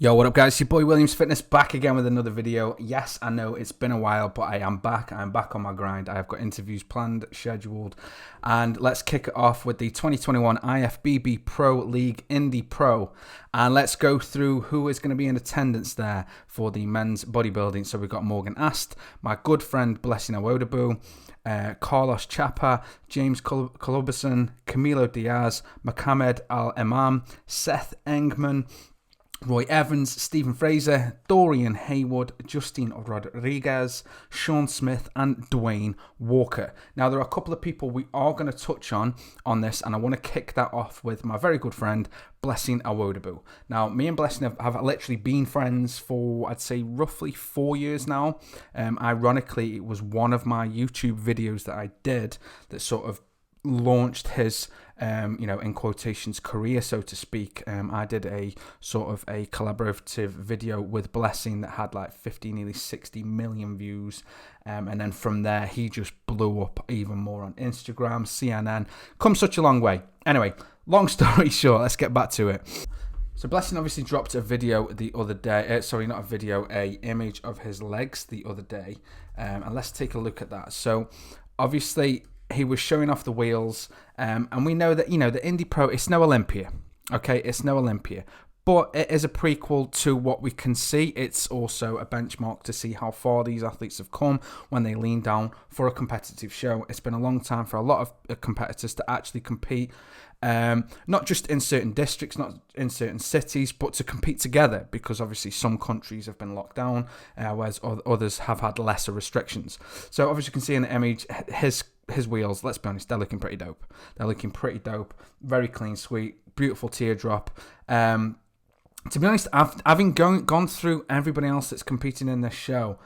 Yo, what up guys, it's your boy Williams Fitness back again with another video. Yes, I know it's been a while, but I am back. I'm back on my grind. I have got interviews planned, scheduled, and let's kick it off with the 2021 IFBB Pro League Indy Pro. And let's go through who is going to be in attendance there for the men's bodybuilding. So we've got Morgan Aste, my good friend Blessing Awodabu, Carlos Chapa, James Coluberson, Camilo Diaz, Mohamed Al-Imam, Seth Engman, Roy Evans, Stephen Fraser, Dorian Haywood, Justine Rodriguez, Sean Smith, and Dwayne Walker. Now, there are a couple of people we are going to touch on this, and I want to kick that off with my very good friend, Blessing Awodabu. Now, me and Blessing have literally been friends for, I'd say, roughly 4 years now. Ironically, it was one of my YouTube videos that I did that sort of launched his in quotations career, so to speak. I did a sort of a collaborative video with Blessing that had like 50, nearly 60 million views, and then from there he just blew up even more on Instagram, CNN. Come such a long way. Anyway, long story short, let's get back to it. So Blessing obviously dropped a video the other day, not a video, a image of his legs the other day, and let's take a look at that. So obviously he was showing off the wheels, and we know that, the Indy Pro, it's no Olympia, okay? It's no Olympia, but it is a prequel to what we can see. It's also a benchmark to see how far these athletes have come when they lean down for a competitive show. It's been a long time for a lot of competitors to actually compete, not just in certain districts, not in certain cities, but to compete together, because obviously some countries have been locked down, whereas others have had lesser restrictions. So obviously you can see in the image, his wheels, let's be honest, they're looking pretty dope. They're looking pretty dope. Very clean sweep, beautiful teardrop. To be honest, having gone through everybody else that's competing in this show,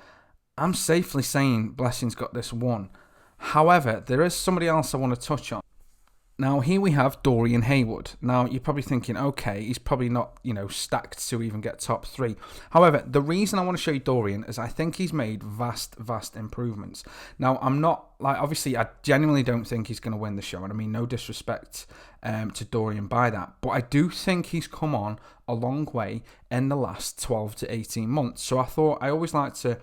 I'm safely saying Blessing's got this one. However, there is somebody else I want to touch on. Now, here we have Dorian Haywood. Now, you're probably thinking, okay, he's probably not, stacked to even get top 3. However, the reason I want to show you Dorian is I think he's made vast improvements. Now, I'm not, obviously, I genuinely don't think he's going to win the show. And I mean, no disrespect to Dorian by that. But I do think he's come on a long way in the last 12 to 18 months. So I thought I always like to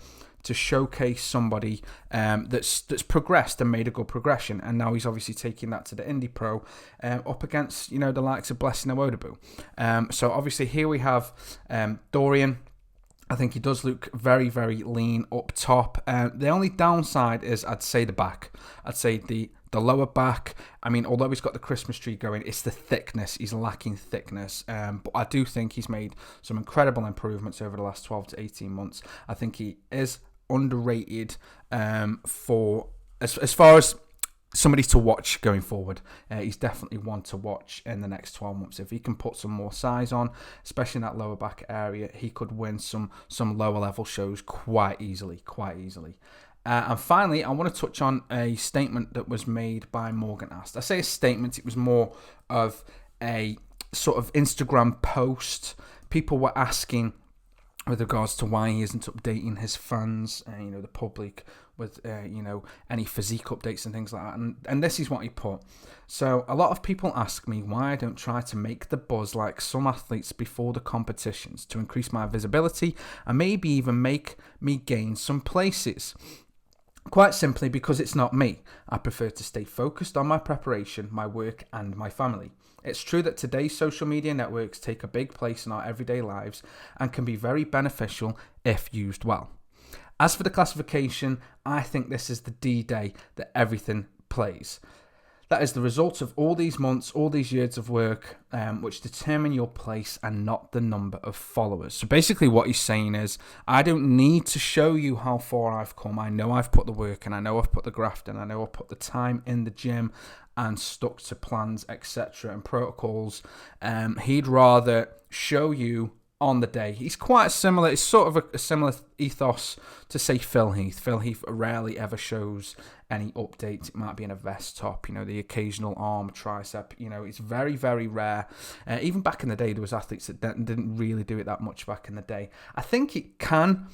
showcase somebody that's progressed and made a good progression, and now he's obviously taking that to the Indy Pro up against the likes of Blessing Awodabu. So obviously here we have Dorian. I think he does look very lean up top. The only downside is I'd say the back. I'd say the lower back. I mean, although he's got the Christmas tree going, it's the thickness. He's lacking thickness. But I do think he's made some incredible improvements over the last 12 to 18 months. I think he is underrated for as far as somebody to watch going forward. He's definitely one to watch in the next 12 months. If he can put some more size on, especially in that lower back area, he could win some lower level shows quite easily. And finally, I want to touch on a statement that was made by Morgan Aste. I say a statement, it was more of a sort of Instagram post. People were asking with regards to why he isn't updating his fans, the public, with, any physique updates and things like that. And this is what he put. So, a lot of people ask me why I don't try to make the buzz like some athletes before the competitions to increase my visibility and maybe even make me gain some places. Quite simply because it's not me. I prefer to stay focused on my preparation, my work, and my family. It's true that today's social media networks take a big place in our everyday lives and can be very beneficial if used well. As for the classification, I think this is the D-Day that everything plays. That is the result of all these months, all these years of work, which determine your place and not the number of followers. So basically what he's saying is, I don't need to show you how far I've come. I know I've put the work in, I know I've put the graft in, I know I've put the time in the gym and stuck to plans, etc. and protocols. He'd rather show you on the day. He's quite similar. It's sort of a similar ethos to, say, Phil Heath. Phil Heath rarely ever shows any updates. It might be in a vest top, the occasional arm, tricep. It's very rare. Even back in the day, there was athletes that didn't really do it that much back in the day. I think it can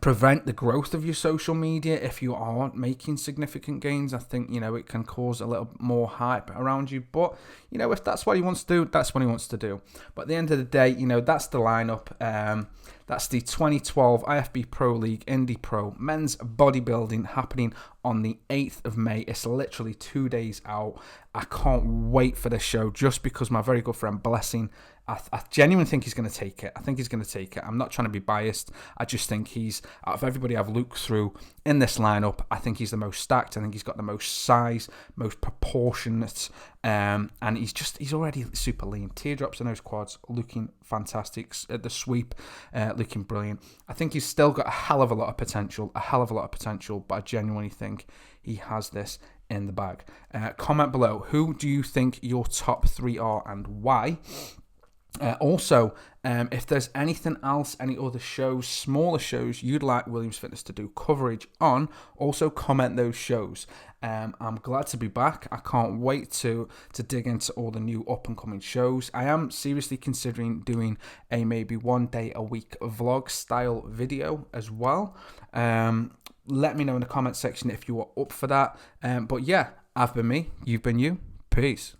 prevent the growth of your social media if you aren't making significant gains. I think, it can cause a little more hype around you. But, if that's what he wants to do, that's what he wants to do. But at the end of the day, that's the lineup. That's the 2012 IFB Pro League Indy Pro Men's Bodybuilding happening on the 8th of May. It's literally 2 days out. I can't wait for this show just because my very good friend Blessing, I genuinely think he's going to take it. I think he's going to take it. I'm not trying to be biased. I just think he's, out of everybody I've looked through in this lineup, I think he's the most stacked. I think he's got the most size, most proportionate, and he's already super lean. Teardrops in those quads, looking fantastic. The sweep, looking brilliant. I think he's still got a hell of a lot of potential, but I genuinely think he has this in the bag. Comment below, who do you think your top 3 are and why? Also, if there's anything else, any other shows, smaller shows you'd like Williams Fitness to do coverage on, also comment those shows. I'm glad to be back. I can't wait to dig into all the new up-and-coming shows. I am seriously considering doing a maybe 1 day a week vlog style video as well. Let me know in the comment section if you are up for that. But yeah, I've been me, you've been you. Peace.